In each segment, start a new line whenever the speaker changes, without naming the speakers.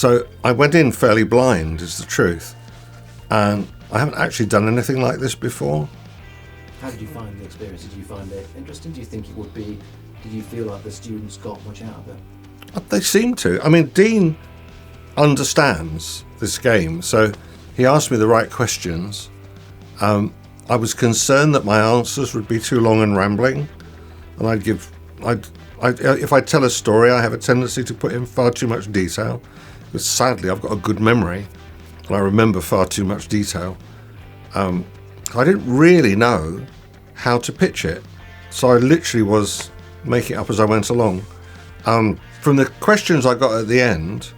So I went in fairly blind, is the truth. And I haven't actually done anything like this before.
How did you find the experience? Did you find it interesting? Do you think it would be? Did you feel like the students got much out of it?
They seem to. I mean, Dean understands this game, so he asked me the right questions. I was concerned that my answers would be too long and rambling, and if I tell a story, I have a tendency to put in far too much detail. But sadly, I've got a good memory, and I remember far too much detail. I didn't really know how to pitch it, so I literally was making it up as I went along. From the questions I got at the end,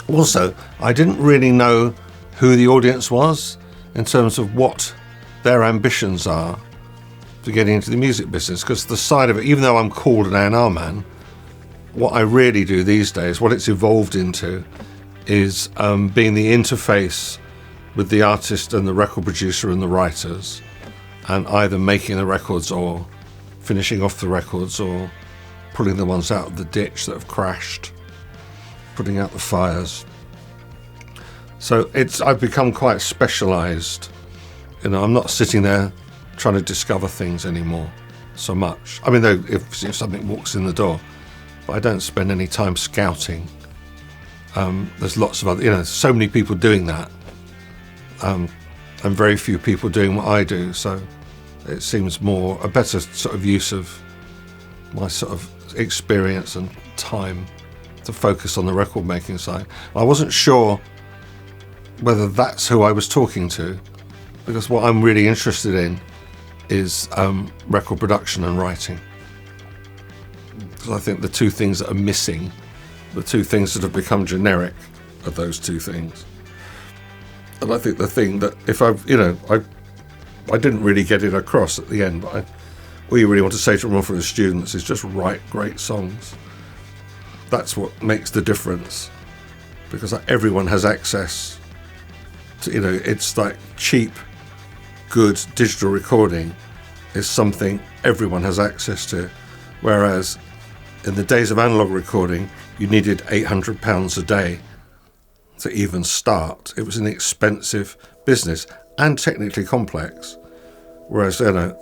also, I didn't really know who the audience was in terms of what their ambitions are to getting into the music business, because the side of it, even though I'm called an A&R man, what I really do these days, what it's evolved into, is being the interface with the artist and the record producer and the writers, and either making the records or finishing off the records or pulling the ones out of the ditch that have crashed, putting out the fires. So I've become quite specialised. You know, I'm not sitting there trying to discover things anymore so much. I mean, though, if something walks in the door, but I don't spend any time scouting. There's lots of other, so many people doing that, and very few people doing what I do. So it seems a better sort of use of my sort of experience and time to focus on the record making side. I wasn't sure whether that's who I was talking to, because what I'm really interested in is record production and writing. Because I think the two things that are missing, the two things that have become generic, are those two things. And I think the thing that I didn't really get it across at the end, but all you really want to say to the students is just write great songs. That's what makes the difference, because everyone has access to, it's like cheap, good digital recording is something everyone has access to, whereas in the days of analog recording, you needed £800 a day to even start. It was an expensive business and technically complex, whereas a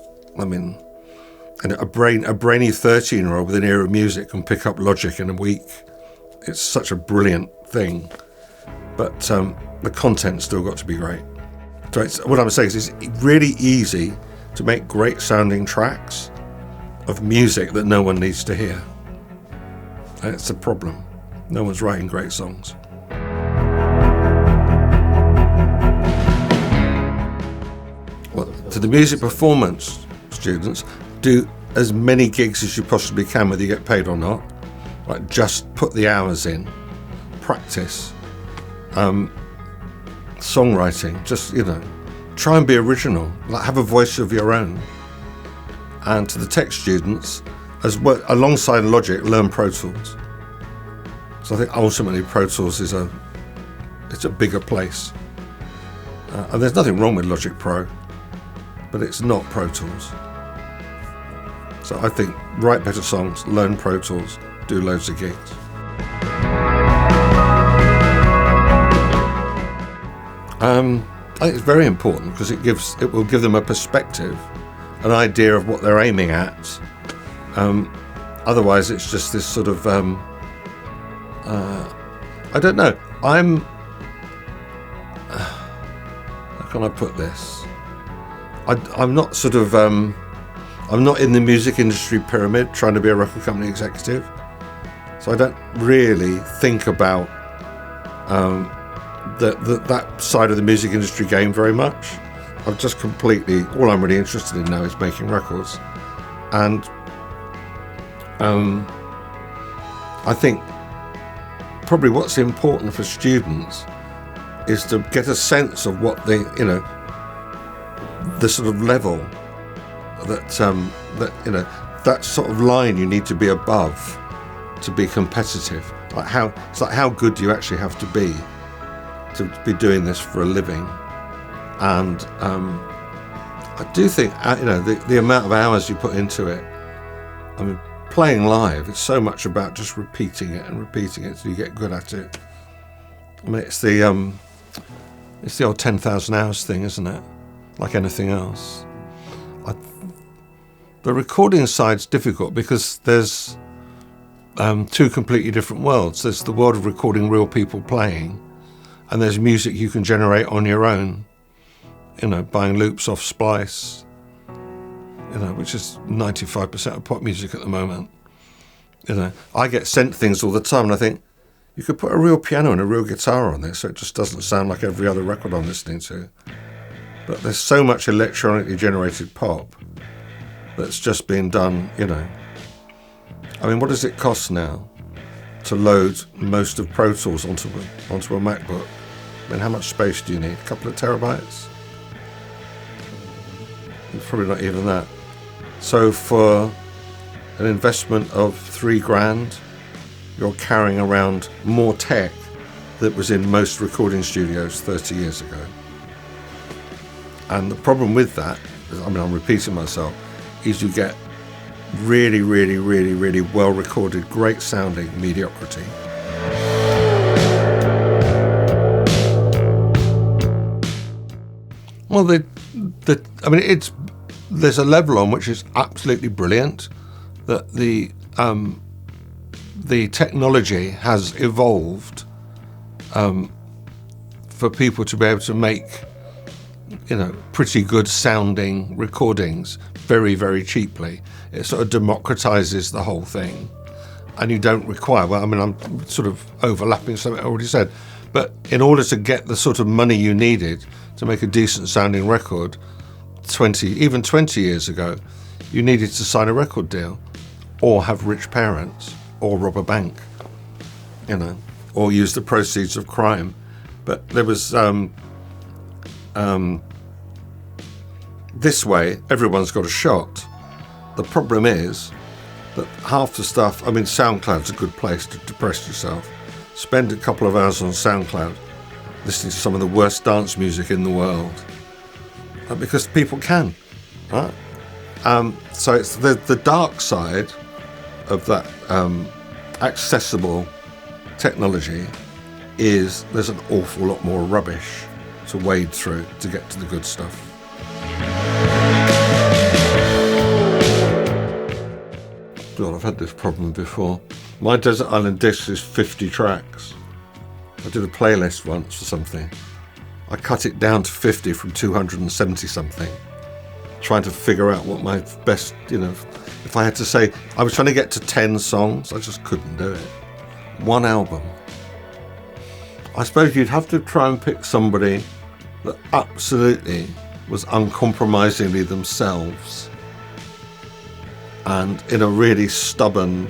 brainy 13-year-old with an ear of music can pick up Logic in a week. It's such a brilliant thing, but the content's still got to be great. So what I'm saying is it's really easy to make great sounding tracks of music that no one needs to hear. And it's a problem. No one's writing great songs. Well, to the music performance students, do as many gigs as you possibly can, whether you get paid or not. Like, just put the hours in, practice, songwriting, just, try and be original, like have a voice of your own. And to the tech students, as well, alongside Logic, learn Pro Tools. So I think ultimately Pro Tools it's a bigger place. And there's nothing wrong with Logic Pro, but it's not Pro Tools. So I think write better songs, learn Pro Tools, do loads of gigs. I think it's very important because it will give them a perspective, an idea of what they're aiming at. Otherwise, it's just this sort of I don't know. How can I put this? I'm not sort of I'm not in the music industry pyramid trying to be a record company executive, so I don't really think about that side of the music industry game very much. I've just all I'm really interested in now is making records, and I think probably what's important for students is to get a sense of what the sort of level that sort of line you need to be above to be competitive. It's like how good do you actually have to be doing this for a living? And I do think the amount of hours you put into it. I mean, playing live, it's so much about just repeating it until you get good at it. I mean, it's the old 10,000 hours thing, isn't it? Like anything else. The recording side's difficult because there's two completely different worlds. There's the world of recording real people playing, and there's music you can generate on your own, buying loops off Splice, which is 95% of pop music at the moment. I get sent things all the time, and I think, you could put a real piano and a real guitar on this, so it just doesn't sound like every other record I'm listening to. But there's so much electronically generated pop that's just being done, I mean, what does it cost now to load most of Pro Tools onto a MacBook? I mean, how much space do you need? A couple of terabytes? Probably not even that. So for an investment of $3,000, you're carrying around more tech that was in most recording studios 30 years ago. And the problem with that, I'm repeating myself, is you get really, really, really, really well recorded, great sounding mediocrity. Well, there's a level on which it's absolutely brilliant that the technology has evolved for people to be able to make, pretty good sounding recordings very, very cheaply. It sort of democratizes the whole thing, and you don't require, I'm sort of overlapping something I already said, but in order to get the sort of money you needed to make a decent sounding record 20 years ago, you needed to sign a record deal or have rich parents or rob a bank, or use the proceeds of crime. But there was this way, everyone's got a shot. The problem is that half the stuff, SoundCloud's a good place to depress yourself. Spend a couple of hours on SoundCloud listening to some of the worst dance music in the world, because people can, right? So it's the dark side of that accessible technology is there's an awful lot more rubbish to wade through to get to the good stuff. God, I've had this problem before. My Desert Island Discs is 50 tracks. I did a playlist once for something. I cut it down to 50 from 270 something, trying to figure out what my best, if I had to say, I was trying to get to 10 songs, I just couldn't do it. One album. I suppose you'd have to try and pick somebody that absolutely was uncompromisingly themselves and in a really stubborn,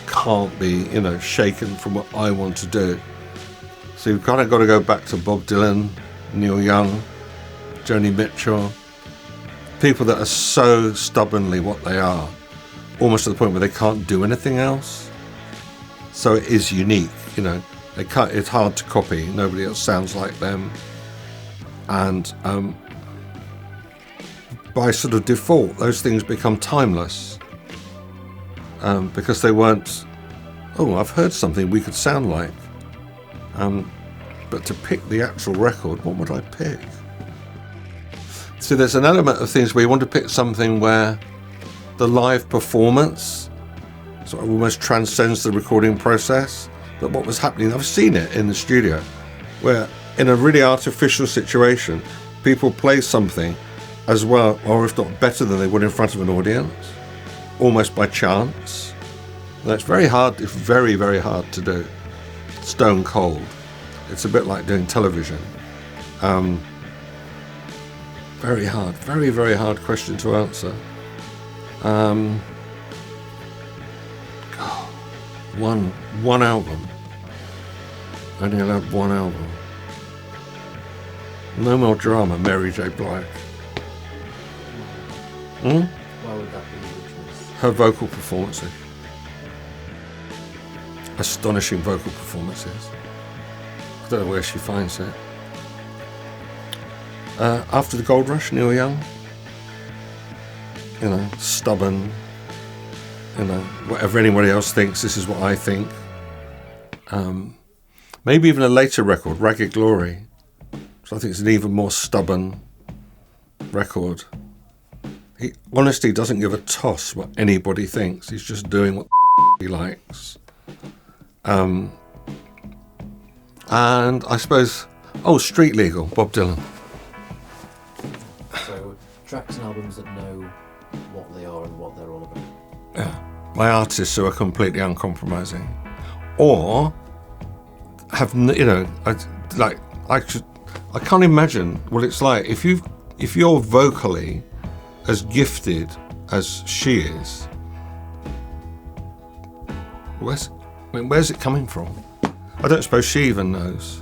can't be, shaken from what I want to do. So you've kind of got to go back to Bob Dylan, Neil Young, Joni Mitchell, people that are so stubbornly what they are, almost to the point where they can't do anything else. So it is unique, it's hard to copy. Nobody else sounds like them. And by sort of default, those things become timeless because they weren't, I've heard something we could sound like. But to pick the actual record, what would I pick? So there's an element of things where you want to pick something where the live performance sort of almost transcends the recording process. But what was happening, I've seen it in the studio, where in a really artificial situation, people play something as well, or if not better than they would in front of an audience, almost by chance. And it's very hard, it's very, very hard to do. Stone cold. It's a bit like doing television. Very hard, very, very hard question to answer. One album. Only allowed one album. No More Drama, Mary J. Blige.
Why would that be your choice?
Her vocal performances. Astonishing vocal performances. I don't know where she finds it. After the Gold Rush, Neil Young. Stubborn. Whatever anybody else thinks, this is what I think. maybe even a later record, Ragged Glory. So I think it's an even more stubborn record. He honestly doesn't give a toss what anybody thinks. He's just doing what he likes. And I suppose, Street Legal, Bob Dylan.
So tracks and albums that know what they are and what they're all about.
Yeah, my artists who are completely uncompromising, or have I can't imagine what it's like if you're vocally as gifted as she is. Where's it coming from? I don't suppose she even knows.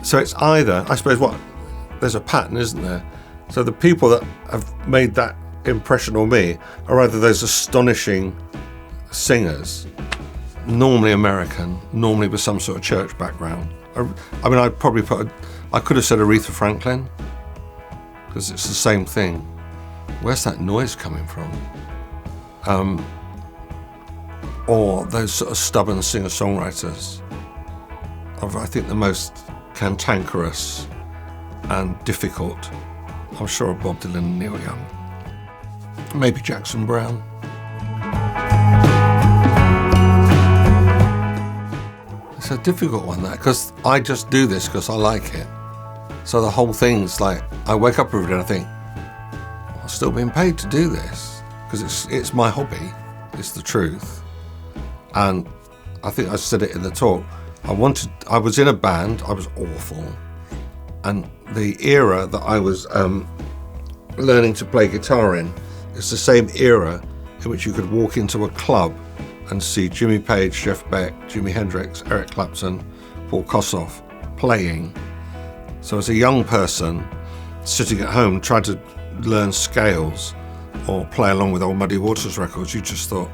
So it's either, I suppose, there's a pattern, isn't there? So the people that have made that impression on me are either those astonishing singers, normally American, normally with some sort of church background. I mean, I could have said Aretha Franklin, because it's the same thing. Where's that noise coming from? Or those sort of stubborn singer-songwriters are, I think, the most cantankerous and difficult. I'm sure of Bob Dylan and Neil Young. Maybe Jackson Browne. It's a difficult one, that, because I just do this because I like it. So the whole thing's like, I wake up every day and I think, I'm still being paid to do this, because it's my hobby. It's the truth. And I think I said it in the talk. I was in a band. I was awful, and the era that I was learning to play guitar in is the same era in which you could walk into a club and see Jimmy Page, Jeff Beck, Jimi Hendrix, Eric Clapton, Paul Kossoff playing. So as a young person sitting at home trying to learn scales or play along with old Muddy Waters records, you just thought,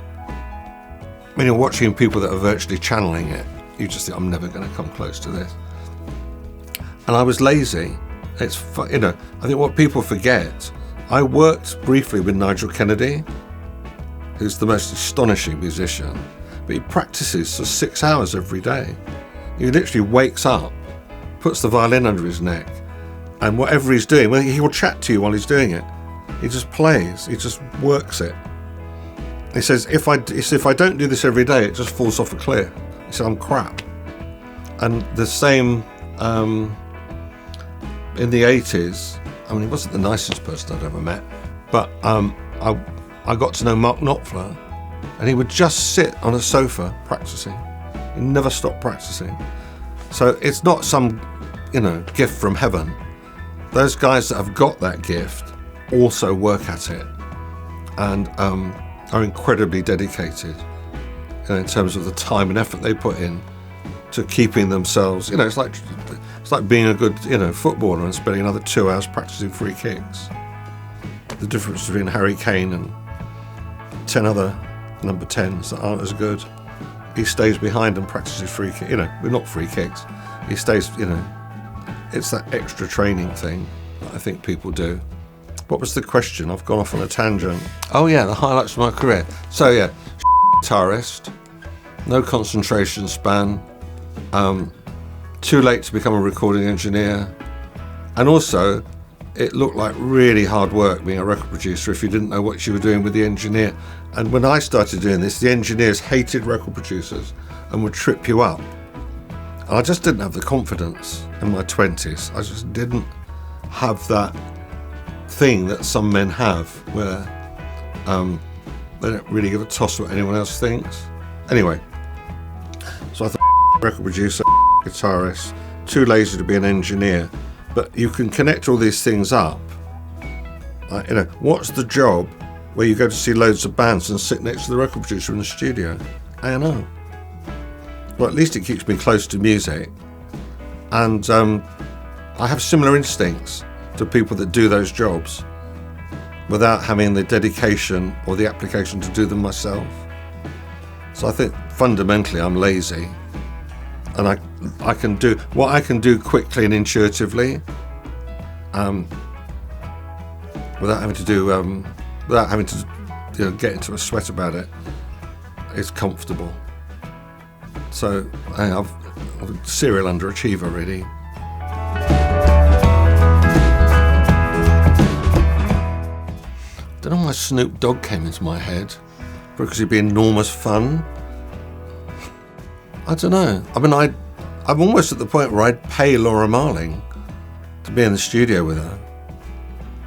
when you're watching people that are virtually channeling it, you just think, I'm never going to come close to this. And I was lazy. I think what people forget, I worked briefly with Nigel Kennedy, who's the most astonishing musician, but he practices for 6 hours every day. He literally wakes up, puts the violin under his neck, and whatever he's doing, he will chat to you while he's doing it. He just plays, he just works it. He says, if I don't do this every day, it just falls off a cliff. He said, I'm crap. And the same in the 80s, I mean, he wasn't the nicest person I'd ever met, but I got to know Mark Knopfler, and he would just sit on a sofa practicing. He never stopped practicing. So it's not some, gift from heaven. Those guys that have got that gift also work at it and are incredibly dedicated in terms of the time and effort they put in to keeping themselves. It's like being a good footballer and spending another 2 hours practicing free kicks. The difference between Harry Kane and 10 other number 10s that aren't as good. He stays behind and practices free kicks. We're not free kicks. He stays. It's that extra training thing that I think people do. What was the question? I've gone off on a tangent. Oh yeah, the highlights of my career. So yeah, guitarist, no concentration span, too late to become a recording engineer, and also it looked like really hard work being a record producer if you didn't know what you were doing with the engineer. And when I started doing this, the engineers hated record producers and would trip you up. And I just didn't have the confidence in my 20s. I just didn't have that thing that some men have where they don't really give a toss what anyone else thinks. Anyway, so I thought record producer, guitarist, too lazy to be an engineer. But you can connect all these things up. What's the job where you go to see loads of bands and sit next to the record producer in the studio? A&R. Well, at least it keeps me close to music. And I have similar instincts to people that do those jobs without having the dedication or the application to do them myself. So I think fundamentally I'm lazy, and I can do what I can do quickly and intuitively, without having to get into a sweat about it. It's comfortable. So I'm a serial underachiever, really. I don't know why Snoop Dogg came into my head, because he'd be enormous fun. I don't know. I mean, I'm almost at the point where I'd pay Laura Marling to be in the studio with her.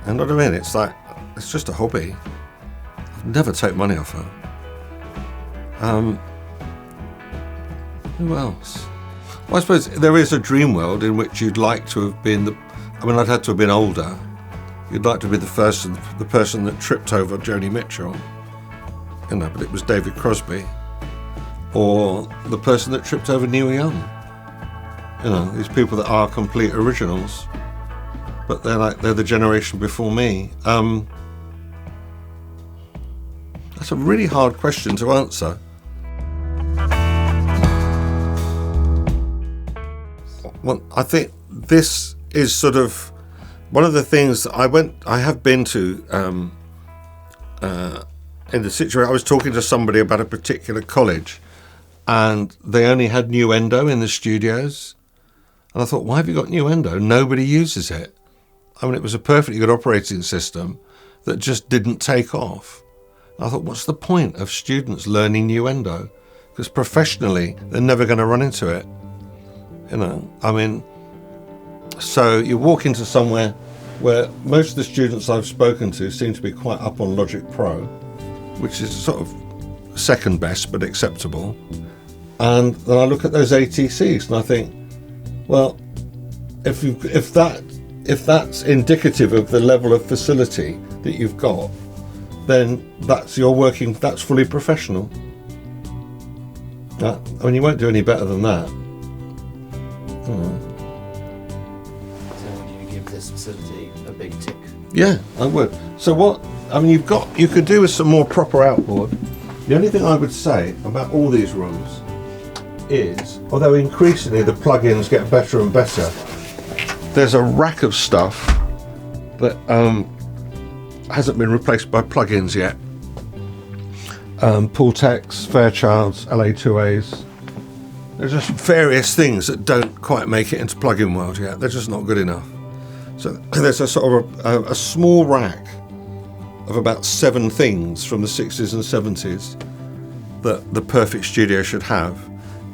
And what I mean, it's like, it's just a hobby. I'd never take money off her. Who else? Well, I suppose there is a dream world in which you'd like to have been I'd had to have been older. You'd like to be the person that tripped over Joni Mitchell, but it was David Crosby, or the person that tripped over Neil Young. These people that are complete originals, but they're the generation before me. That's a really hard question to answer. Well, I think this is sort of one of the things that I have been to in the situation. I was talking to somebody about a particular college, and they only had Nuendo in the studios. And I thought, why have you got Nuendo? Nobody uses it. I mean, it was a perfectly good operating system that just didn't take off. And I thought, what's the point of students learning Nuendo? Because professionally, they're never going to run into it. So you walk into somewhere where most of the students I've spoken to seem to be quite up on Logic Pro, which is sort of second best but acceptable. And then I look at those ATCs and I think, well, if that's indicative of the level of facility that you've got, then that's fully professional. You won't do any better than that.
So would you give this facility a big tick?
Yeah, I would. So you could do with some more proper outboard. The only thing I would say about all these rooms is, although increasingly the plugins get better and better, there's a rack of stuff that hasn't been replaced by plugins yet. Pultex, Fairchilds, LA2As. There's just various things that don't quite make it into plugin world yet. They're just not good enough. So there's a sort of a small rack of about 7 things from the 60s and 70s that the perfect studio should have.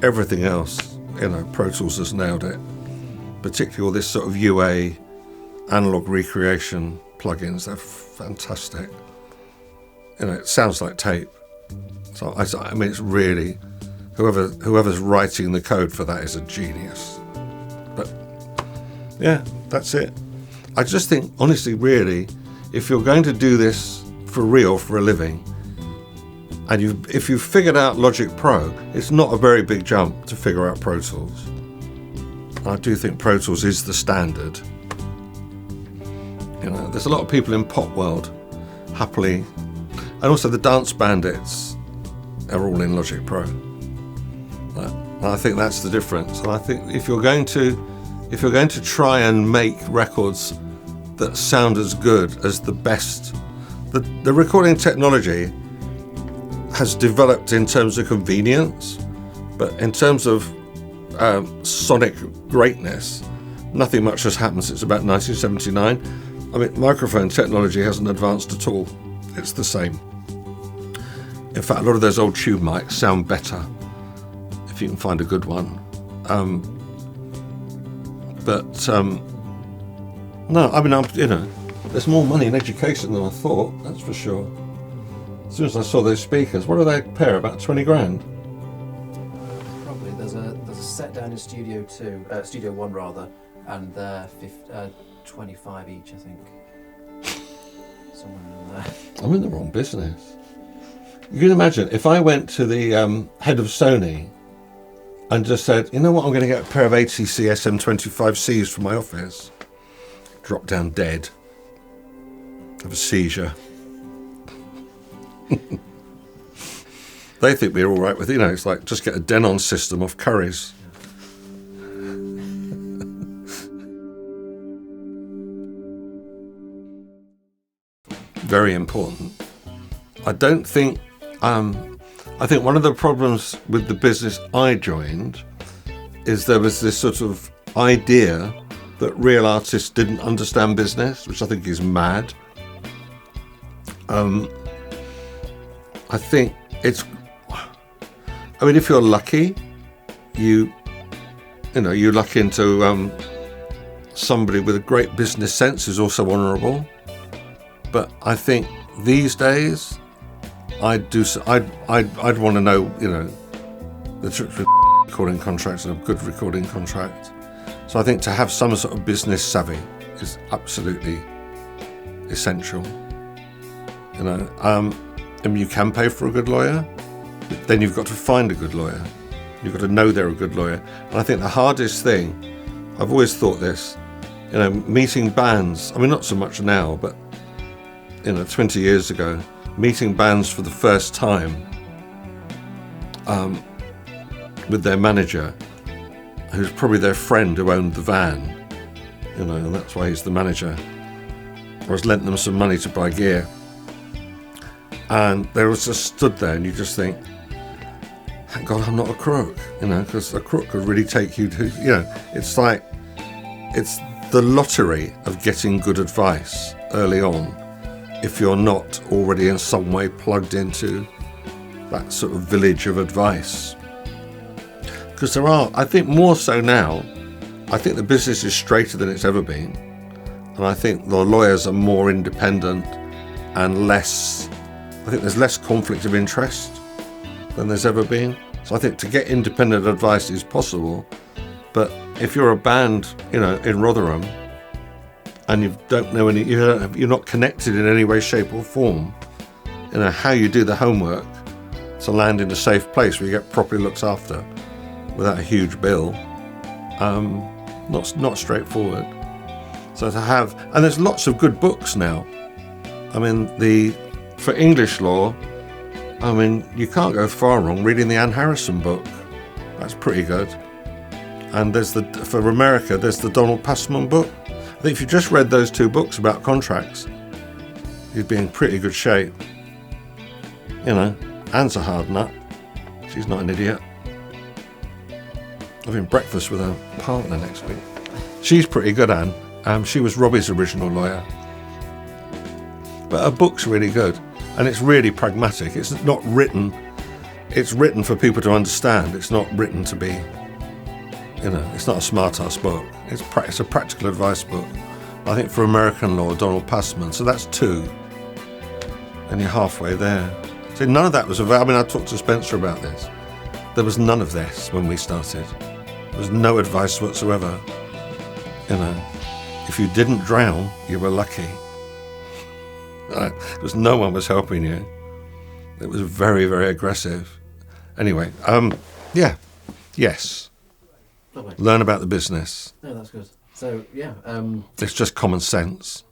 Everything else, Pro Tools has nailed it. Particularly all this sort of UA analog recreation plugins. They're fantastic. It sounds like tape. So it's really, whoever's writing the code for that is a genius. But yeah, that's it. I just think, honestly, really, if you're going to do this for real, for a living, and if you've figured out Logic Pro, it's not a very big jump to figure out Pro Tools. I do think Pro Tools is the standard. There's a lot of people in pop world happily, and also the dance bandits are all in Logic Pro. And I think that's the difference. And I think if you're going to try and make records that sound as good as the best, the recording technology has developed in terms of convenience, but in terms of sonic greatness, nothing much has happened since about 1979. Microphone technology hasn't advanced at all. It's the same. In fact, a lot of those old tube mics sound better if you can find a good one. No, there's more money in education than I thought, that's for sure. As soon as I saw those speakers, what do they pair? About 20 grand?
Probably. There's a set down in Studio 1 rather, and they're 25 each, I think. Somewhere in there.
I'm in the wrong business. You can imagine if I went to the head of Sony and just said, you know what, I'm going to get a pair of ATC SM25Cs for my office. Drop down dead. Have a seizure. They think we're all right with, it's like just get a Denon system off Curry's. Very important. I don't think I think one of the problems with the business I joined is there was this sort of idea that real artists didn't understand business, which I think is mad. I think it's, I mean, if you're lucky, you luck into somebody with a great business sense is also honourable. But I think these days, I'd want to know, the trick with recording contracts and a good recording contract. So I think to have some sort of business savvy is absolutely essential. And you can pay for a good lawyer, but then you've got to find a good lawyer. You've got to know they're a good lawyer. And I think the hardest thing, I've always thought this, meeting bands, I mean, not so much now, but 20 years ago, meeting bands for the first time with their manager, who's probably their friend who owned the van, and that's why he's the manager. I was lent them some money to buy gear. And they were just stood there, and you just think, thank God I'm not a crook, because a crook could really take you to, it's like, it's the lottery of getting good advice early on if you're not already in some way plugged into that sort of village of advice. Because there are, I think more so now, I think the business is straighter than it's ever been. And I think the lawyers are more independent and less, I think there's less conflict of interest than there's ever been. So I think to get independent advice is possible. But if you're a band, in Rotherham, and you don't know you're not connected in any way, shape or form, how you do the homework to land in a safe place where you get properly looked after without a huge bill, not straightforward. So to have, and there's lots of good books now. I mean, for English law, I mean, you can't go far wrong reading the Anne Harrison book. That's pretty good. And for America, there's the Donald Passman book. I think if you just read those two books about contracts, you'd be in pretty good shape. Anne's a hard nut. She's not an idiot. Having breakfast with her partner next week. She's pretty good, Anne. She was Robbie's original lawyer. But her book's really good. And it's really pragmatic. It's not written. It's written for people to understand. It's not written to be, it's not a smart-ass book. It's a practical advice book. I think for American law, Donald Passman. So that's 2. And you're halfway there. So none of that was available. I mean, I talked to Spencer about this. There was none of this when we started. There was no advice whatsoever. If you didn't drown, you were lucky. Because no one was helping you. It was very, very aggressive. Anyway, yes.
Lovely.
Learn about the business.
No, that's good. So, yeah.
It's just common sense.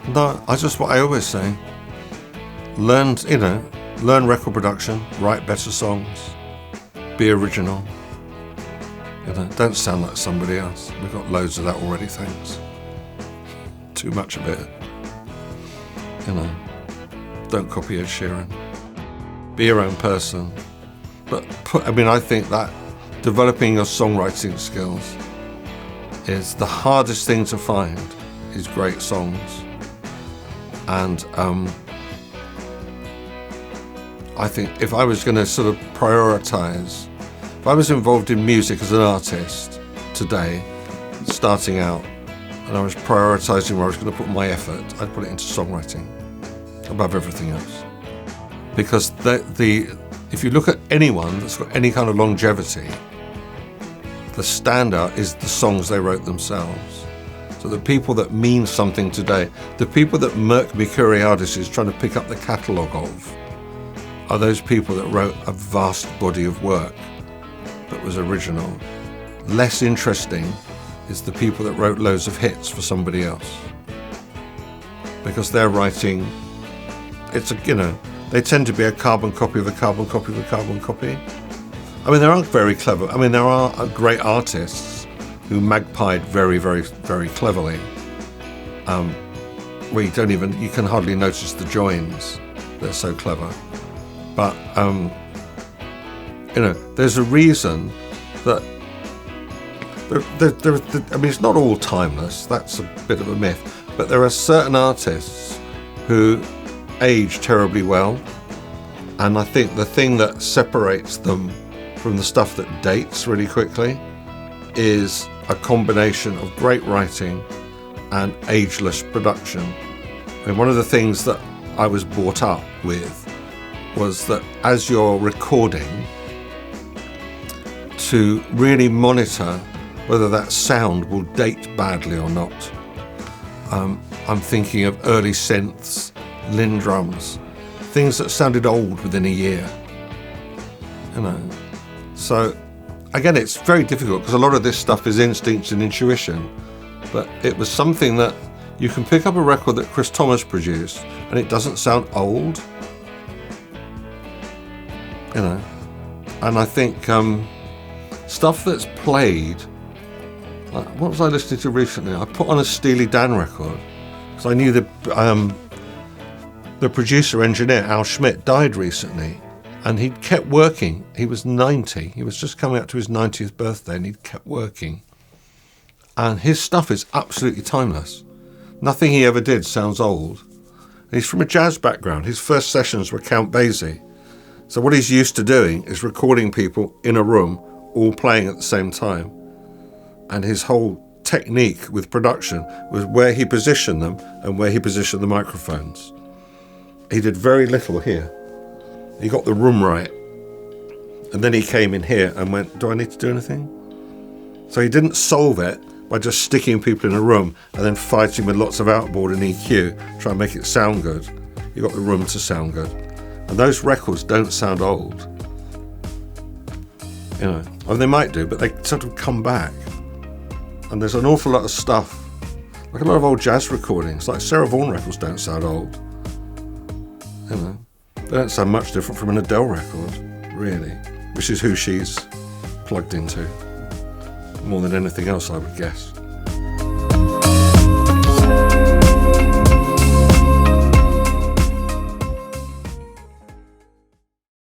No, what I always say. Learn record production, write better songs, be original. Don't sound like somebody else. We've got loads of that already, thanks. Too much of it. Don't copy Ed Sheeran. Be your own person. But I think that developing your songwriting skills is the hardest thing to find, is great songs. And I think if I was going to sort of prioritise, if I was involved in music as an artist today, starting out, and I was prioritising where I was going to put my effort, I'd put it into songwriting above everything else. Because if you look at anyone that's got any kind of longevity, the standout is the songs they wrote themselves. So the people that mean something today, the people that Mercuriadis is trying to pick up the catalogue of, are those people that wrote a vast body of work that was original. Less interesting is the people that wrote loads of hits for somebody else. Because they're writing, they tend to be a carbon copy of a carbon copy of a carbon copy. I mean, they aren't very clever. I mean, there are great artists who magpied very, very, very cleverly, where you can hardly notice the joins. They're so clever. But, there's a reason that it's not all timeless. That's a bit of a myth. But there are certain artists who age terribly well. And I think the thing that separates them from the stuff that dates really quickly is a combination of great writing and ageless production. And one of the things that I was brought up with was that as you're recording, to really monitor whether that sound will date badly or not. I'm thinking of early synths, Lindrums, things that sounded old within a year. So again, it's very difficult because a lot of this stuff is instinct and intuition, but it was something that you can pick up a record that Chris Thomas produced and it doesn't sound old, and I think stuff that's played, like, what was I listening to recently? I put on a Steely Dan record because I knew the producer engineer Al Schmidt died recently, and he'd kept working. He was 90. He was just coming up to his 90th birthday, and he'd kept working. And his stuff is absolutely timeless. Nothing he ever did sounds old. And he's from a jazz background. His first sessions were Count Basie. So what he's used to doing is recording people in a room, all playing at the same time. And his whole technique with production was where he positioned them and where he positioned the microphones. He did very little here. He got the room right. And then he came in here and went, do I need to do anything? So he didn't solve it by just sticking people in a room and then fighting with lots of outboard and EQ, trying to make it sound good. He got the room to sound good. And those records don't sound old. Well, they might do, but they sort of come back. And there's an awful lot of stuff, like a lot of old jazz recordings, like Sarah Vaughan records don't sound old. They don't sound much different from an Adele record, really, which is who she's plugged into, more than anything else, I would guess.